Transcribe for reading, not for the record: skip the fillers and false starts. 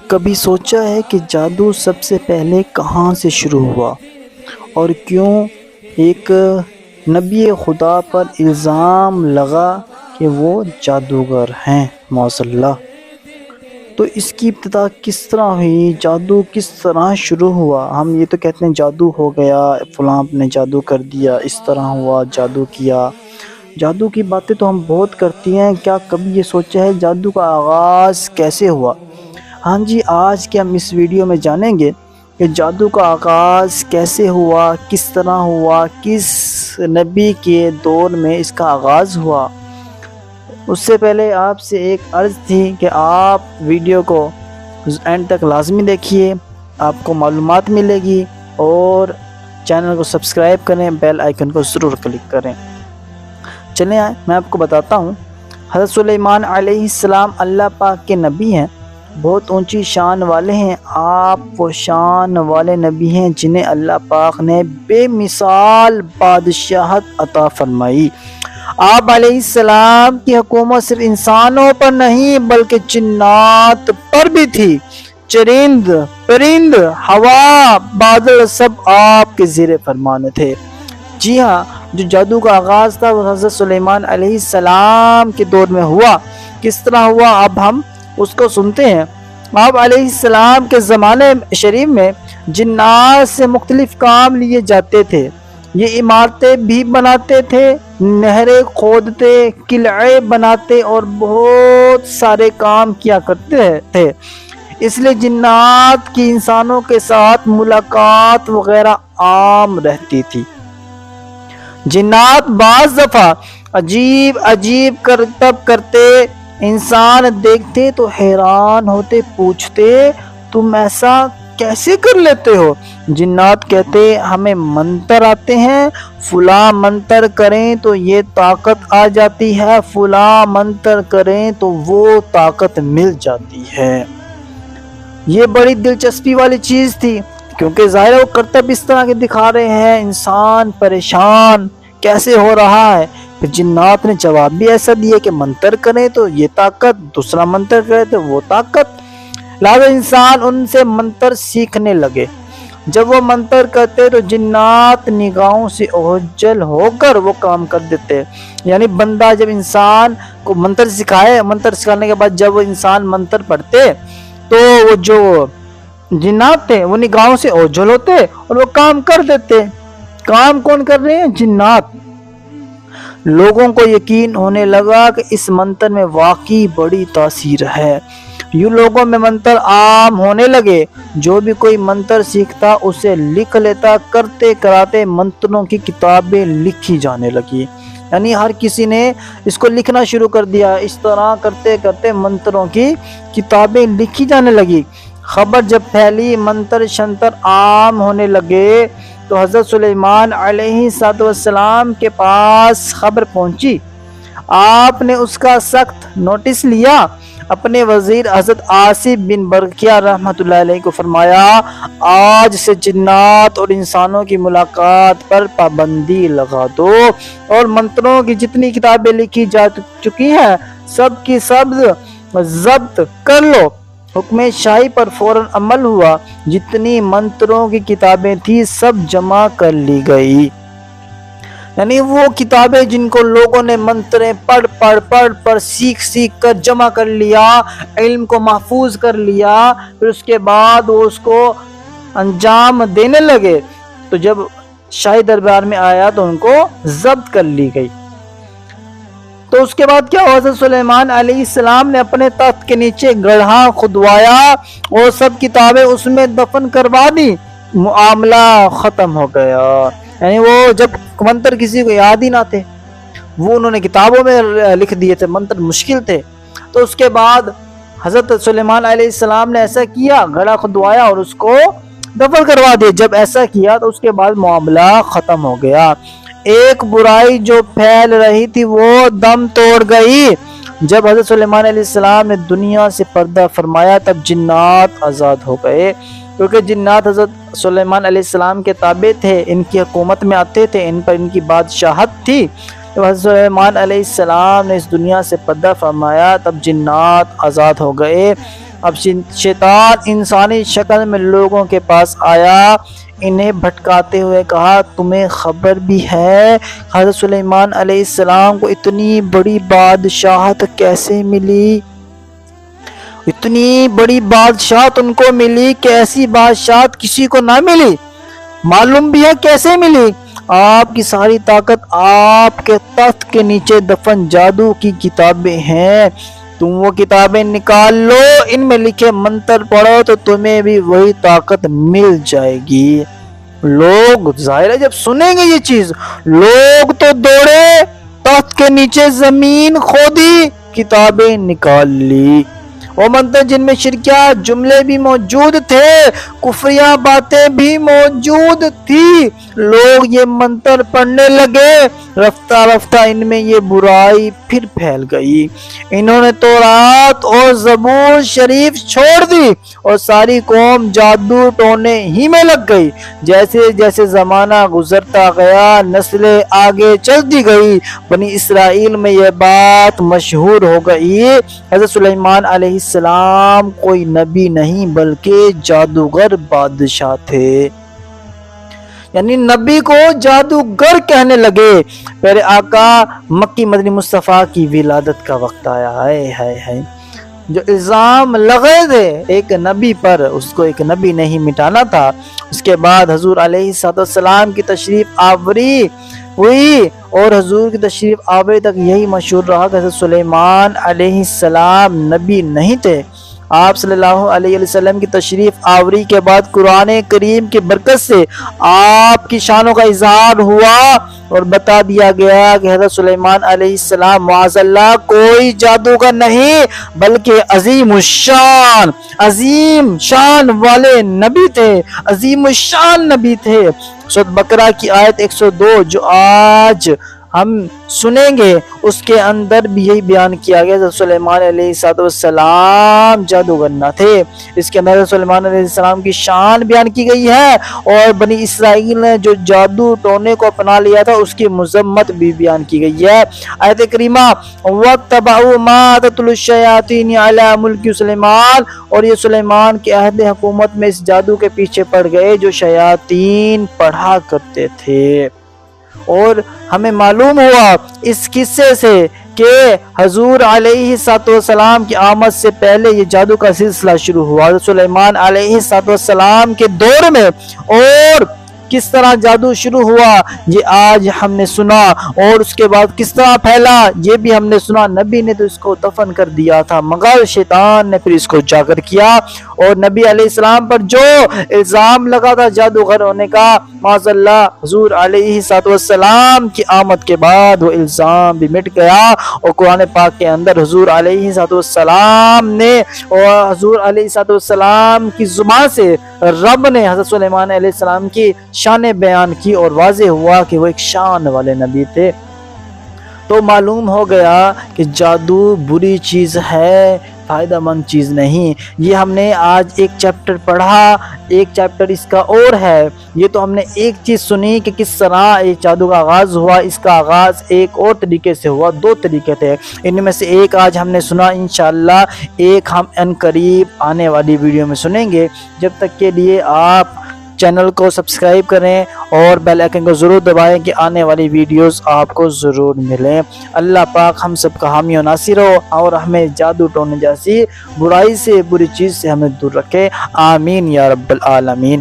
کبھی سوچا ہے کہ جادو سب سے پہلے کہاں سے شروع ہوا اور کیوں ایک نبی خدا پر الزام لگا کہ وہ جادوگر ہیں معاذ اللہ؟ تو اس کی ابتدا کس طرح ہوئی، جادو کس طرح شروع ہوا؟ ہم یہ تو کہتے ہیں جادو ہو گیا، فلاں نے جادو کر دیا، اس طرح ہوا، جادو کیا۔ جادو کی باتیں تو ہم بہت کرتی ہیں، کیا کبھی یہ سوچا ہے جادو کا آغاز کیسے ہوا؟ ہاں جی، آج کے ہم اس ویڈیو میں جانیں گے کہ جادو کا آغاز کیسے ہوا، کس طرح ہوا، کس نبی کے دور میں اس کا آغاز ہوا۔ اس سے پہلے آپ سے ایک عرض تھی کہ آپ ویڈیو کو اینڈ تک لازمی دیکھیے، آپ کو معلومات ملے گی، اور چینل کو سبسکرائب کریں، بیل آئیکن کو ضرور کلک کریں۔ چلیں میں آپ کو بتاتا ہوں۔ حضرت سلیمان علیہ السلام اللہ پاک کے نبی ہیں، بہت اونچی شان والے ہیں۔ آپ وہ شان والے نبی ہیں جنہیں اللہ پاک نے بے مثال بادشاہت عطا فرمائی۔ آپ علیہ السلام کی حکومت صرف انسانوں پر نہیں بلکہ جنات پر بھی تھی۔ چرند، پرند، ہوا، بادل سب آپ کے زیر فرمان تھے۔ جی ہاں، جو جادو کا آغاز تھا وہ حضرت سلیمان علیہ السلام کے دور میں ہوا۔ کس طرح ہوا اب ہم اس کو سنتے ہیں۔ آپ علیہ السلام کے زمانے شریف میں جنات سے مختلف کام لیے جاتے تھے۔ یہ عمارتیں بھی بناتے تھے، نہریں کھودتے، قلعے بناتے اور بہت سارے کام کیا کرتے تھے۔ اس لیے جنات کی انسانوں کے ساتھ ملاقات وغیرہ عام رہتی تھی۔ جنات بعض دفعہ عجیب عجیب کرتب کرتے، انسان دیکھتے تو حیران ہوتے، پوچھتے تم ایسا کیسے کر لیتے ہو؟ جنات کہتے ہمیں منتر آتے ہیں، فلاں منتر کریں تو یہ طاقت آ جاتی ہے، فلاں منتر کریں تو وہ طاقت مل جاتی ہے۔ یہ بڑی دلچسپی والی چیز تھی، کیونکہ ظاہر وہ کرتب اس طرح کے دکھا رہے ہیں، انسان پریشان کیسے ہو رہا ہے۔ پھر جنات نے جواب بھی ایسا دیا کہ منتر کریں تو یہ طاقت، دوسرا منتر کریں تو وہ طاقت۔ لہذا انسان ان سے منتر سیکھنے لگے۔ جب وہ منتر کرتے تو جنات نگاہوں سے اوجھل ہو کر وہ کام کر دیتے۔ یعنی بندہ جب انسان کو منتر سکھائے، منتر سکھانے کے بعد جب وہ انسان منتر پڑھتے تو وہ جو جنات تھے وہ نگاہوں سے اوجھل ہوتے اور وہ کام کر دیتے۔ کام کون کر رہے ہیں؟ جنات۔ لوگوں کو یقین ہونے لگا کہ اس منتر میں واقعی بڑی تاثیر ہے۔ یوں لوگوں میں منتر عام ہونے لگے۔ جو بھی کوئی منتر سیکھتا اسے لکھ لیتا، کرتے کراتے منتروں کی کتابیں لکھی جانے لگی۔ یعنی ہر کسی نے اس کو لکھنا شروع کر دیا۔ اس طرح کرتے کرتے منتروں کی کتابیں لکھی جانے لگی۔ خبر جب پھیلی، منتر شنتر عام ہونے لگے تو حضرت سلیمان علیہ السلام کے پاس خبر پہنچی۔ آپ نے اس کا سخت نوٹس لیا۔ اپنے وزیر حضرت آصف بن برقیہ رحمۃ اللہ علیہ کو فرمایا، آج سے جنات اور انسانوں کی ملاقات پر پابندی لگا دو، اور منتروں کی جتنی کتابیں لکھی جا چکی ہیں سب کی سب ضبط کر لو۔ حکم شاہی پر فوراً عمل ہوا۔ جتنی منتروں کی کتابیں تھیں سب جمع کر لی گئی۔ یعنی وہ کتابیں جن کو لوگوں نے منتریں پڑھ سیکھ کر جمع کر لیا، علم کو محفوظ کر لیا، پھر اس کے بعد وہ اس کو انجام دینے لگے، تو جب شاہی دربار میں آیا تو ان کو ضبط کر لی گئی۔ تو اس کے بعد کیا ہوا؟ حضرت سلیمان علیہ السلام نے اپنے تخت کے نیچے گڑھا کھدوایا اور سب کتابیں اس میں دفن کروا دی۔ معاملہ ختم ہو گیا۔ یعنی وہ جب منتر کسی کو یاد ہی نہ تھے، وہ انہوں نے کتابوں میں لکھ دیے تھے، منتر مشکل تھے، تو اس کے بعد حضرت سلیمان علیہ السلام نے ایسا کیا، گڑھا کھدوایا اور اس کو دفن کروا دیا۔ جب ایسا کیا تو اس کے بعد معاملہ ختم ہو گیا۔ ایک برائی جو پھیل رہی تھی وہ دم توڑ گئی۔ جب حضرت سلیمان علیہ السلام نے دنیا سے پردہ فرمایا تب جنات آزاد ہو گئے، کیونکہ جنات حضرت سلیمان علیہ السلام کے تابع تھے، ان کی حکومت میں آتے تھے، ان پر ان کی بادشاہت تھی۔ جب حضرت سلیمان علیہ السلام نے اس دنیا سے پردہ فرمایا تب جنات آزاد ہو گئے۔ اب شیطان انسانی شکل میں لوگوں کے پاس آیا، انہیں بھٹکاتے ہوئے کہا تمہیں خبر بھی ہے حضرت سلیمان علیہ السلام کو اتنی بڑی بادشاہت کیسے ملی؟ اتنی بڑی بادشاہت ان کو ملی کہ ایسی بادشاہت کسی کو نہ ملی؟ معلوم بھی ہے کیسے ملی؟ آپ کی ساری طاقت آپ کے تخت کے نیچے دفن جادو کی کتابیں ہیں، تم وہ کتابیں نکال لو، ان میں لکھے منتر پڑھو تو تمہیں بھی وہی طاقت مل جائے گی۔ لوگ ظاہر ہے جب سنیں گے یہ چیز، لوگ تو دوڑے، تخت کے نیچے زمین کھودی، کتابیں نکال لی۔ وہ منتر جن میں شرکیہ جملے بھی موجود تھے، کفریہ باتیں بھی موجود تھی، لوگ یہ منتر پڑھنے لگے، رفتہ رفتہ ان میں یہ برائی پھر پھیل گئی۔ انہوں نے تورات اور زبور شریف چھوڑ دی اور ساری قوم جادو ٹونے ہی میں لگ گئی۔ جیسے جیسے زمانہ گزرتا گیا، نسلیں آگے چلتی گئی، بنی اسرائیل میں یہ بات مشہور ہو گئی، حضرت سلیمان علیہ السلام کوئی نبی نہیں بلکہ جادوگر بادشاہ تھے۔ یعنی نبی کو جادوگر کہنے لگے۔ پیارے آقا مکی مدنی مصطفیٰ کی ولادت کا وقت آیا ہے، جو الزام لگے تھے ایک نبی پر، اس کو ایک نبی نہیں مٹانا تھا۔ اس کے بعد حضور علیہ السلام کی تشریف آوری ہوئی، اور حضور کی تشریف آوری تک یہی مشہور رہا کہ حضرت سلیمان علیہ السلام نبی نہیں تھے۔ آپ صلی اللہ علیہ وسلم کی تشریف آوری کے بعد قرآن کریم کی برکت سے آپ کی شانوں کا اظہار ہوا اور بتا دیا گیا کہ حضرت سلیمان علیہ السلام معاذ اللہ کوئی جادوگر نہیں بلکہ عظیم شان والے نبی تھے، عظیم الشان نبی تھے۔ سورۃ بقرہ کی آیت 102 جو آج ہم سنیں گے، اس کے اندر بھی یہی بیان کیا گیا کہ سلیمان علیہ السلام جادوگر نہ تھے۔ اس کے اندر سلیمان علیہ السلام کی شان بیان کی گئی ہے، اور بنی اسرائیل نے جو جادو ٹونے کو اپنا لیا تھا اس کی مذمت بھی بیان کی گئی ہے۔ آیت کریمہ وَاتَّبَعُوا مَا تَتْلُو الشَّيَاطِينُ عَلَىٰ مُلْكِ سلیمان، اور یہ سلیمان کے عہد حکومت میں اس جادو کے پیچھے پڑ گئے جو شیاطین پڑھا کرتے تھے۔ اور ہمیں معلوم ہوا اس قصے سے کہ حضور علیہ السلام کی آمد سے پہلے یہ جادو کا سلسلہ شروع ہوا حضرت سلیمان علیہ السلام کے دور میں، اور کس طرح جادو شروع ہوا یہ آج ہم نے سنا، اور اس کے بعد کس طرح پھیلا یہ بھی ہم نے سنا۔ نبی نے تو اس کو دفن کر دیا تھا، مگر شیطان نے پھر اس کو اجاگر کیا، اور نبی علیہ السلام پر جو الزام لگا تھا جادوگر ہونے کا، معاذ اللہ حضور علیہ السلام کی آمد کے بعد وہ الزام بھی مٹ گیا، اور قرآن پاک کے اندر حضور علیہ السلام نے اور حضور علیہ السلام کی زبان سے رب نے حضرت سلیمان علیہ السلام کی شان بیان کی، اور واضح ہوا کہ وہ ایک شان والے نبی تھے۔ تو معلوم ہو گیا کہ جادو بری چیز ہے، فائدہ مند چیز نہیں۔ یہ ہم نے آج ایک چیپٹر پڑھا، ایک چیپٹر اس کا اور ہے۔ یہ تو ہم نے ایک چیز سنی کہ کس طرح یہ جادو کا آغاز ہوا۔ اس کا آغاز ایک اور طریقے سے ہوا، دو طریقے تھے، ان میں سے ایک آج ہم نے سنا، انشاءاللہ ایک ہم ان قریب آنے والی ویڈیو میں سنیں گے۔ جب تک کے لیے آپ چینل کو سبسکرائب کریں اور بیل آئیکن کو ضرور دبائیں کہ آنے والی ویڈیوز آپ کو ضرور ملیں۔ اللہ پاک ہم سب کا حامی و ناصر ہو، اور ہمیں جادو ٹونے جیسی برائی سے، بری چیز سے ہمیں دور رکھے، آمین یا رب العالمین۔